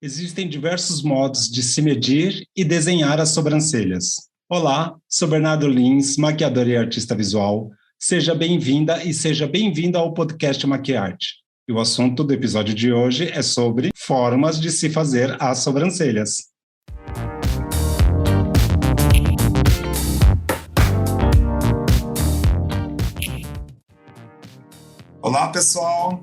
Existem diversos modos de se medir e desenhar as sobrancelhas. Olá, sou Bernardo Lins, maquiador e artista visual. Seja bem-vinda e seja bem-vindo ao podcast Maquiarte. E o assunto do episódio de hoje é sobre formas de se fazer as sobrancelhas. Olá, pessoal!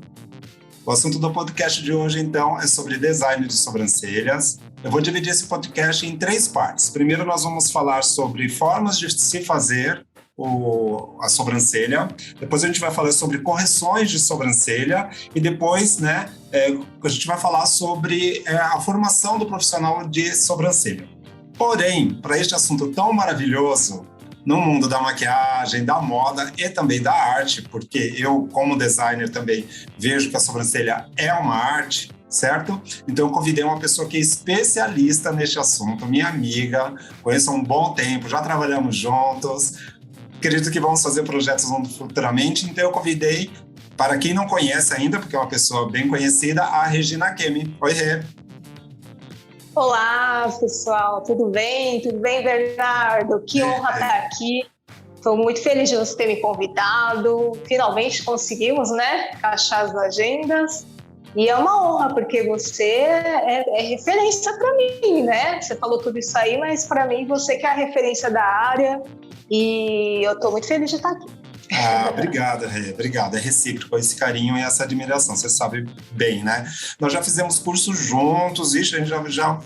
O assunto do podcast de hoje, então, é sobre design de sobrancelhas. Eu vou dividir esse podcast em 3 partes. Primeiro, nós vamos falar sobre formas de se fazer a sobrancelha. Depois, a gente vai falar sobre correções de sobrancelha. E depois, a gente vai falar sobre a formação do profissional de sobrancelha. Porém, para este assunto tão maravilhoso, no mundo da maquiagem, da moda e também da arte, porque eu, como designer, também vejo que a sobrancelha é uma arte, certo? Então, eu convidei uma pessoa que é especialista neste assunto, minha amiga, conheço há um bom tempo, já trabalhamos juntos, acredito que vamos fazer projetos futuramente, então eu convidei, para quem não conhece ainda, porque é uma pessoa bem conhecida, a Regina Kemi. Oi, Rê! Olá, pessoal, tudo bem? Tudo bem, Bernardo? Que honra estar aqui. Estou muito feliz de você ter me convidado. Finalmente conseguimos, encaixar as agendas. E é uma honra, porque você é referência para mim, né? Você falou tudo isso aí, mas para mim você que é a referência da área. E eu estou muito feliz de estar aqui. Obrigada, Rê. Obrigada. É recíproco esse carinho e essa admiração. Você sabe bem, né? Nós já fizemos cursos juntos, a gente já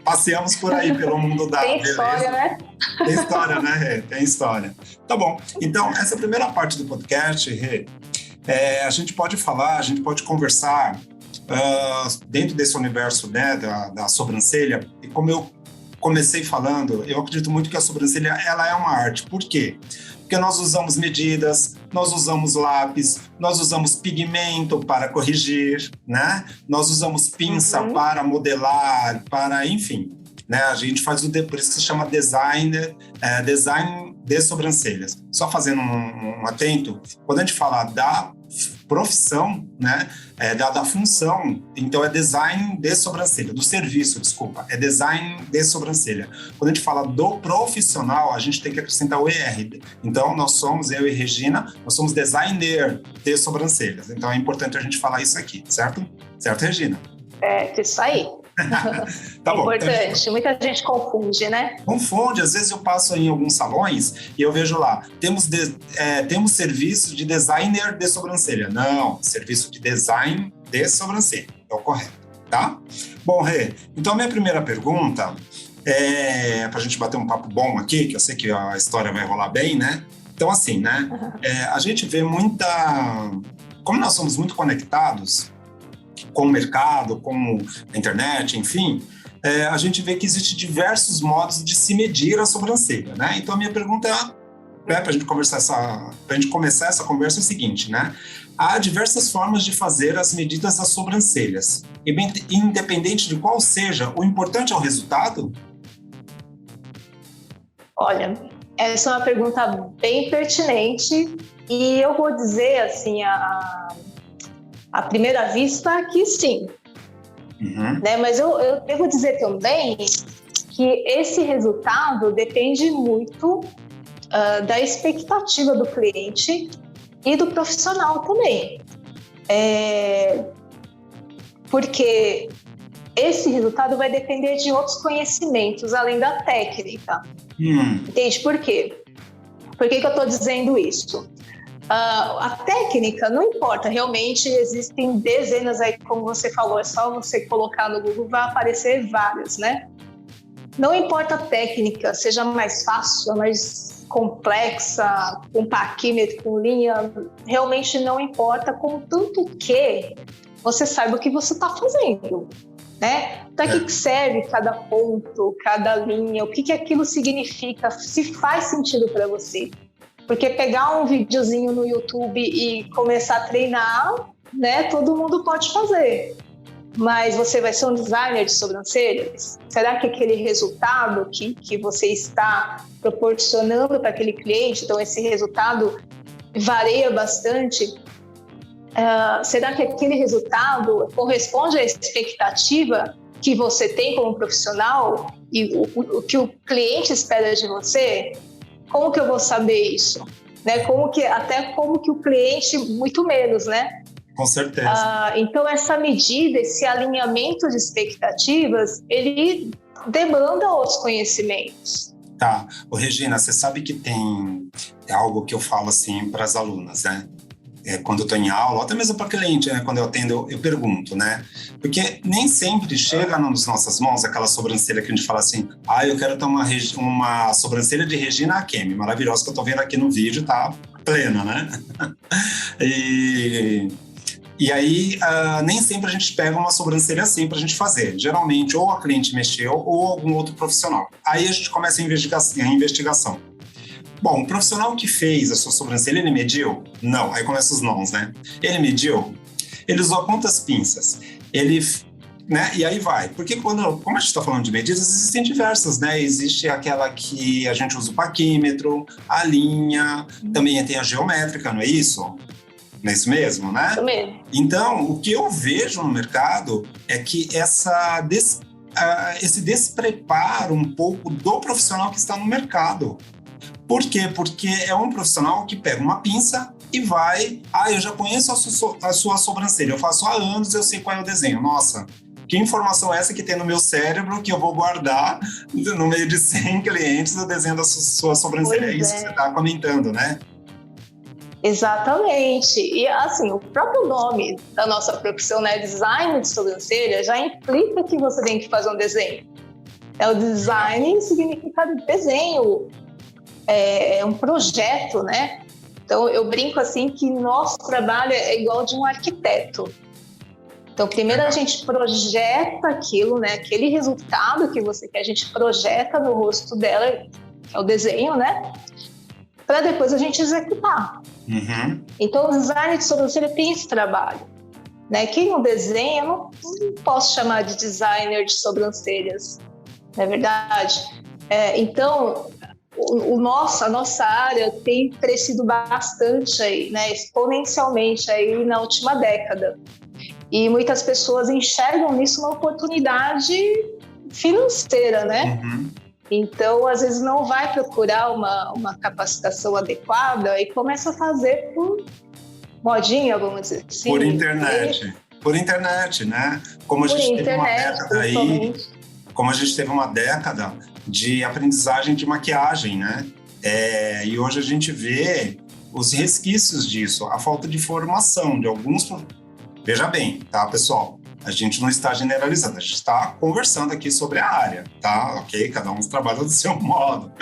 passeamos por aí pelo mundo da Tem beleza. História, né? Tem história, né, Rê? Tem história. Tá bom. Então, essa primeira parte do podcast, Rê, a gente pode falar, a gente pode conversar dentro desse universo, né, da sobrancelha. E como eu comecei falando, eu acredito muito que a sobrancelha ela é uma arte. Por quê? Porque nós usamos medidas, nós usamos lápis, nós usamos pigmento para corrigir, né? Nós usamos pinça para modelar, enfim, né? A gente faz por isso que se chama design de sobrancelhas. Só fazendo um atento, quando a gente fala da profissão, né, da função, então é design de sobrancelha, do serviço, desculpa, é design de sobrancelha. Quando a gente fala do profissional, a gente tem que acrescentar o ER. Então, eu e Regina, nós somos designer de sobrancelhas. Então, é importante a gente falar isso aqui, certo? Certo, Regina? Isso aí. Tá bom, importante, então, muita gente confunde, né? Confunde, às vezes eu passo em alguns salões e eu vejo lá, temos serviço de designer de sobrancelha. Não, serviço de design de sobrancelha, é o correto, tá? Bom, Rê, então a minha primeira pergunta é para a gente bater um papo bom aqui, que eu sei que a história vai rolar bem, né? Então, assim, né? A gente vê como nós somos muito conectados com o mercado, com a internet, enfim, a gente vê que existem diversos modos de se medir a sobrancelha, né? Então, a minha pergunta para a gente começar essa conversa é o seguinte, né? Há diversas formas de fazer as medidas das sobrancelhas. E, independente de qual seja, o importante é o resultado? Olha, essa é uma pergunta bem pertinente e eu vou dizer, assim, à primeira vista que sim. Né? Mas eu devo dizer também que esse resultado depende muito da expectativa do cliente e do profissional também. Porque esse resultado vai depender de outros conhecimentos, além da técnica. Entende por quê? Por que eu estou dizendo isso? A técnica não importa, realmente existem dezenas aí, como você falou, é só você colocar no Google, vai aparecer várias, né? Não importa a técnica, seja mais fácil, mais complexa, com paquímetro, com linha, realmente não importa, contanto que você saiba o que você está fazendo, né? Para que serve cada ponto, cada linha, o que aquilo significa, se faz sentido para você. Porque pegar um videozinho no YouTube e começar a treinar, né, todo mundo pode fazer. Mas você vai ser um designer de sobrancelhas? Será que aquele resultado que você está proporcionando para aquele cliente, então esse resultado varia bastante? será que aquele resultado corresponde à expectativa que você tem como profissional e o que o cliente espera de você? Como que eu vou saber isso? Né? Como que o cliente, muito menos, né? Com certeza. Então, essa medida, esse alinhamento de expectativas, ele demanda outros conhecimentos. Tá. Regina, você sabe que tem algo que eu falo assim para as alunas, né? Quando eu estou em aula, ou até mesmo para cliente, né? Quando eu atendo, eu pergunto, né? Porque nem sempre chega nas nossas mãos aquela sobrancelha que a gente fala assim, eu quero ter uma sobrancelha de Regina Akemi, maravilhosa, que eu estou vendo aqui no vídeo, tá plena, né? E aí, nem sempre a gente pega uma sobrancelha assim para a gente fazer. Geralmente, ou a cliente mexeu, ou algum outro profissional. Aí a gente começa a investigação. Bom, o profissional que fez a sua sobrancelha, ele mediu? Não, aí começam os nãos, né? Ele mediu? Ele usou quantas pinças? Né? E aí vai. Porque como a gente está falando de medidas, existem diversas, né? Existe aquela que a gente usa o paquímetro, a linha, também tem a geométrica, não é isso? Não é isso mesmo, né? Isso mesmo. Então, o que eu vejo no mercado é que esse despreparo um pouco do profissional que está no mercado. Por quê? Porque é um profissional que pega uma pinça e vai... eu já conheço a sua sobrancelha, eu faço há anos, eu sei qual é o desenho. Nossa, que informação é essa que tem no meu cérebro que eu vou guardar no meio de 100 clientes o desenho da sua sobrancelha? É isso que você está comentando, né? Exatamente. E, assim, o próprio nome da nossa profissão, né, design de sobrancelha, já implica que você tem que fazer um desenho. O design significa desenho, é um projeto, né? Então, eu brinco assim que nosso trabalho é igual de um arquiteto. Então, primeiro a gente projeta aquilo, né? Aquele resultado que você quer, a gente projeta no rosto dela, que é o desenho, né? Para depois a gente executar. Uhum. Então, o design de sobrancelha tem esse trabalho, né? Quem não desenha, eu não posso chamar de designer de sobrancelhas, não é verdade? Então, a nossa área tem crescido bastante aí, né? Exponencialmente aí na última década. E muitas pessoas enxergam nisso uma oportunidade financeira, né? Uhum. Então, às vezes não vai procurar uma capacitação adequada e começa a fazer por modinha, vamos dizer assim. Por internet. Por internet, né? Como a gente teve uma década aí, como a gente teve uma década de aprendizagem de maquiagem, né? E hoje a gente vê os resquícios disso, a falta de formação de alguns... Veja bem, tá, pessoal? A gente não está generalizando, a gente está conversando aqui sobre a área, tá? Ok? Cada um trabalha do seu modo.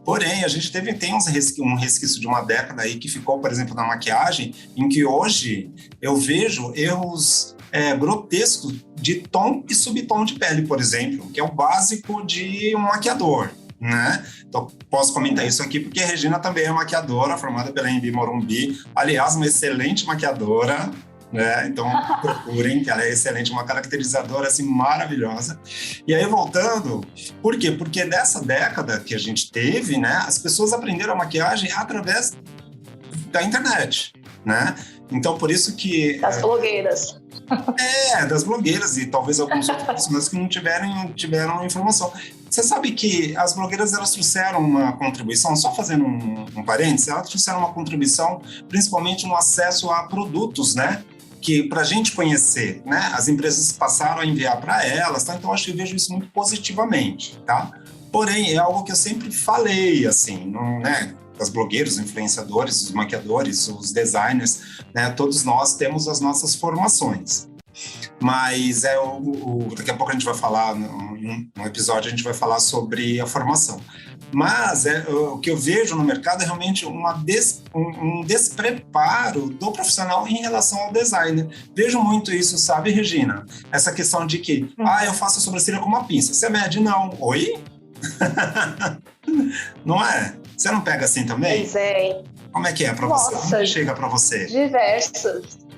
Porém, a gente tem um resquício de uma década aí que ficou, por exemplo, na maquiagem, em que hoje eu vejo erros grotescos de tom e subtom de pele, por exemplo, que é o básico de um maquiador, né? Então, posso comentar isso aqui porque a Regina também é maquiadora, formada pela Embi Morumbi, aliás, uma excelente maquiadora, né? Então, procurem, que ela é excelente, uma caracterizadora assim maravilhosa. E aí, voltando, por quê? Porque nessa década que a gente teve, né, as pessoas aprenderam a maquiagem através da internet, né? Então, por isso que... Das blogueiras. Das blogueiras e talvez alguns outros profissionais que não tiveram informação. Você sabe que as blogueiras, elas trouxeram uma contribuição, só fazendo um parênteses, elas trouxeram uma contribuição principalmente no acesso a produtos, né? Que para a gente conhecer, né? As empresas passaram a enviar para elas, tá? Então acho que eu vejo isso muito positivamente, tá? Porém, é algo que eu sempre falei, assim, não, né? Os blogueiros, os influenciadores, os maquiadores, os designers, né? Todos nós temos as nossas formações. Mas daqui a pouco a gente vai falar, num episódio a gente vai falar sobre a formação. Mas o que eu vejo no mercado é realmente um despreparo do profissional em relação ao designer. Vejo muito isso, sabe, Regina? Essa questão de que, eu faço a sobrancelha com uma pinça. Você mede? Não. Oi? Não é? Você não pega assim também? Pois é. Como é que é para você? Como chega para você? Diversas.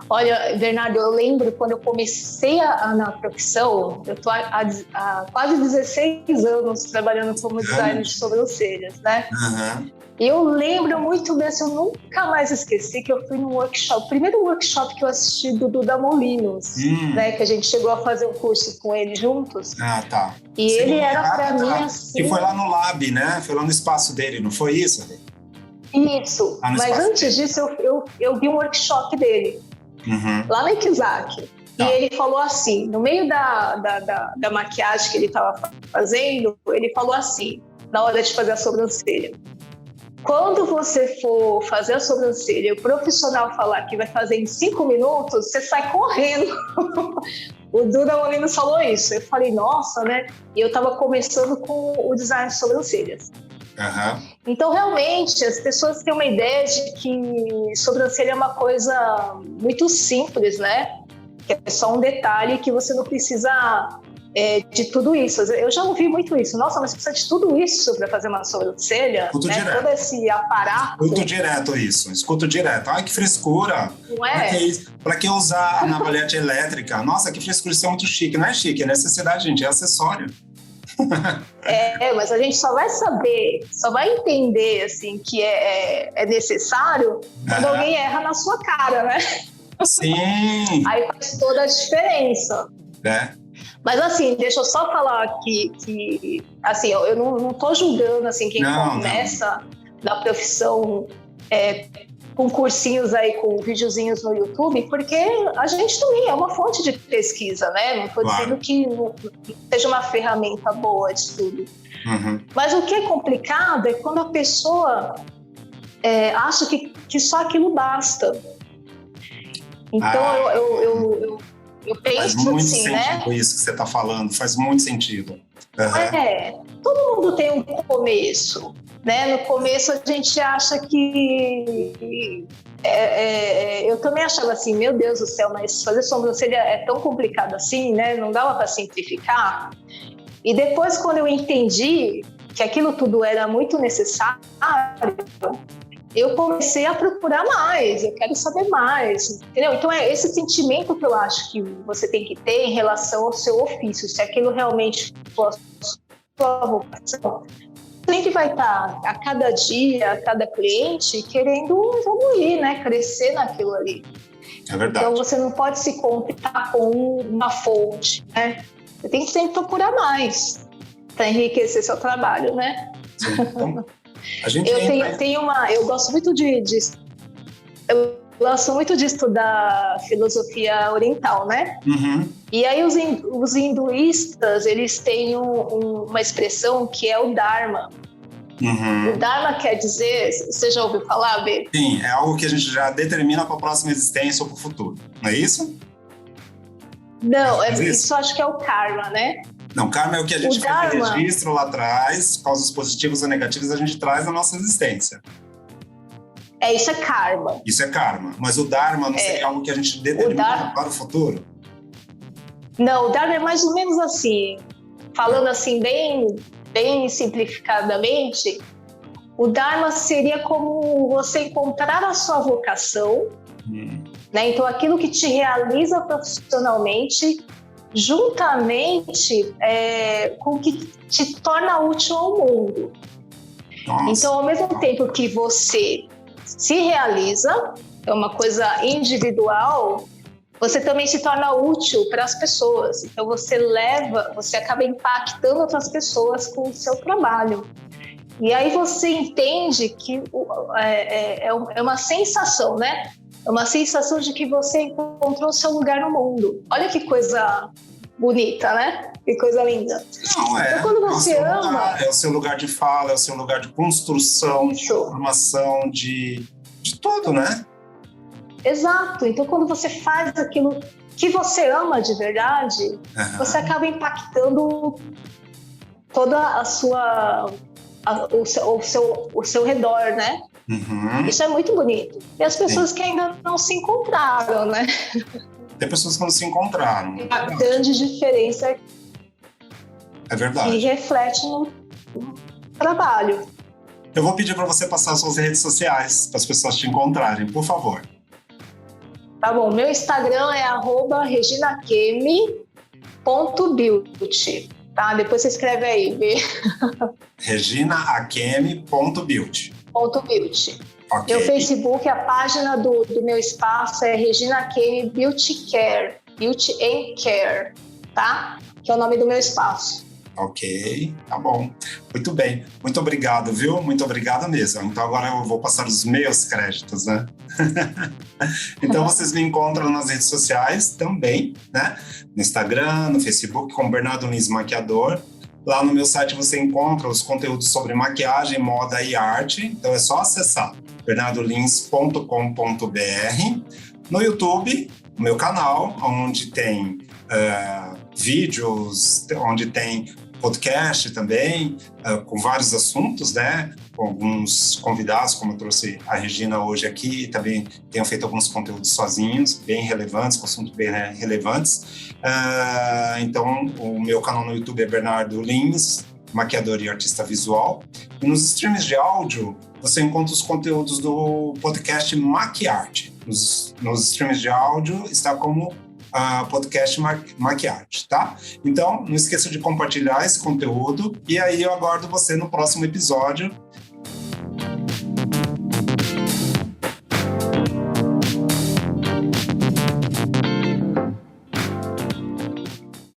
Olha, Bernardo, eu lembro quando eu comecei na profissão, eu estou há quase 16 anos trabalhando como designer de sobrancelhas, né? Uhum. E eu lembro muito bem, assim, eu nunca mais esqueci que eu fui num workshop, o primeiro workshop que eu assisti do Duda Molinos, né, que a gente chegou a fazer um curso com ele juntos. Ah, tá. E Sim, ele era para mim assim... Que foi lá no Lab, né? Foi lá no espaço dele, não foi isso? Isso, mas antes disso eu vi um workshop dele, lá na Ikizaki. E ele falou assim, no meio da maquiagem que ele estava fazendo, ele falou assim, na hora de fazer a sobrancelha: quando você for fazer a sobrancelha e o profissional falar que vai fazer em 5 minutos, você sai correndo. O Duda Molinos falou isso. Eu falei, nossa, né? E eu estava começando com o design de sobrancelhas. Então, realmente, as pessoas têm uma ideia de que sobrancelha é uma coisa muito simples, né? Que é só um detalhe que você não precisa de tudo isso. Eu já ouvi muito isso. Nossa, mas precisa de tudo isso para fazer uma sobrancelha? Escuto né? direto. Todo esse aparato. Escuto direto. Ai, que frescura. Não é? Pra que usar a navalhete elétrica? Nossa, que frescura, isso é muito chique. Não é chique, é necessidade, gente, é acessório. Mas a gente só vai saber, só vai entender assim, que é necessário quando alguém erra na sua cara, né? Sim. Aí faz toda a diferença. Mas assim, deixa eu só falar que assim, eu não tô julgando assim, quem começa na profissão com cursinhos aí, com videozinhos no YouTube, porque a gente também é uma fonte de pesquisa, né? Não estou dizendo que não seja uma ferramenta boa de estudo. Mas o que é complicado é quando a pessoa acha que só aquilo basta. Então, eu penso faz muito assim, sentido, né? Isso que você está falando, faz muito sentido. Todo mundo tem um começo, né? No começo a gente acha que... eu também achava assim, meu Deus do céu, mas fazer sobrancelha é tão complicado assim, né? Não dava para simplificar. E depois, quando eu entendi que aquilo tudo era muito necessário, eu comecei a procurar mais, eu quero saber mais, entendeu? Então é esse sentimento que eu acho que você tem que ter em relação ao seu ofício, se aquilo realmente for a sua vocação. Sempre vai estar, a cada dia, a cada cliente, querendo evoluir, né? Crescer naquilo ali. É verdade. Então você não pode se contentar com uma fonte, né? Você tem que sempre procurar mais para enriquecer seu trabalho, né? Sim, então... Eu gosto muito eu gosto muito de estudar filosofia oriental, né? E aí os hinduístas, eles têm uma expressão que é o Dharma. O Dharma quer dizer, você já ouviu falar, B? Sim, é algo que a gente já determina para a próxima existência ou para o futuro, não é isso? Não, isso acho que é o karma, né? Não, karma é o que a gente faz de registro lá atrás, causas positivas ou negativas a gente traz na nossa existência. Isso é karma. Isso é karma. Mas o Dharma não seria algo que a gente determina para o futuro? Não, o Dharma é mais ou menos assim, falando assim bem simplificadamente, o Dharma seria como você encontrar a sua vocação, né? Então aquilo que te realiza profissionalmente, juntamente com o que te torna útil ao mundo. Nossa. Então, ao mesmo tempo que você se realiza, é uma coisa individual, você também se torna útil para as pessoas. Então, você acaba impactando outras pessoas com o seu trabalho. E aí você entende que é uma sensação, né? É uma sensação de que você encontrou o seu lugar no mundo. Olha que coisa bonita, né? Que coisa linda. Não, então, quando você ama... é o seu lugar de fala, é o seu lugar de construção, de formação, de tudo, né? Exato. Então, quando você faz aquilo que você ama de verdade, você acaba impactando toda a sua... o seu redor, né? Isso é muito bonito. E as pessoas que ainda não se encontraram, né? Tem pessoas que não se encontraram. A grande diferença é verdade. Que reflete no trabalho. Eu vou pedir para você passar as suas redes sociais para as pessoas te encontrarem, por favor. Tá bom. Meu Instagram é @reginakemi.beauty. Tá? Depois você escreve aí, reginakemi.beauty. Beauty. Okay. Meu Facebook, a página do meu espaço é Regina Kemi Beauty Care, Beauty and Care, tá? Que é o nome do meu espaço. Ok, tá bom. Muito bem. Muito obrigado, viu? Muito obrigado mesmo. Então agora eu vou passar os meus créditos, né? Então vocês me encontram nas redes sociais também, né? No Instagram, no Facebook, com Bernardo Lins Maquiador. Lá no meu site você encontra os conteúdos sobre maquiagem, moda e arte. Então é só acessar bernardolins.com.br. No YouTube, o meu canal, onde tem vídeos, onde tem podcast também, com vários assuntos, né? Com alguns convidados, como eu trouxe a Regina hoje aqui, também tenho feito alguns conteúdos sozinhos, bem relevantes, com assuntos bem relevantes. Então, o meu canal no YouTube é Bernardo Lins, maquiador e artista visual. E nos streams de áudio, você encontra os conteúdos do podcast Maquiarte. Nos streams de áudio está como podcast Maquiarte, tá? Então, não esqueça de compartilhar esse conteúdo e aí eu aguardo você no próximo episódio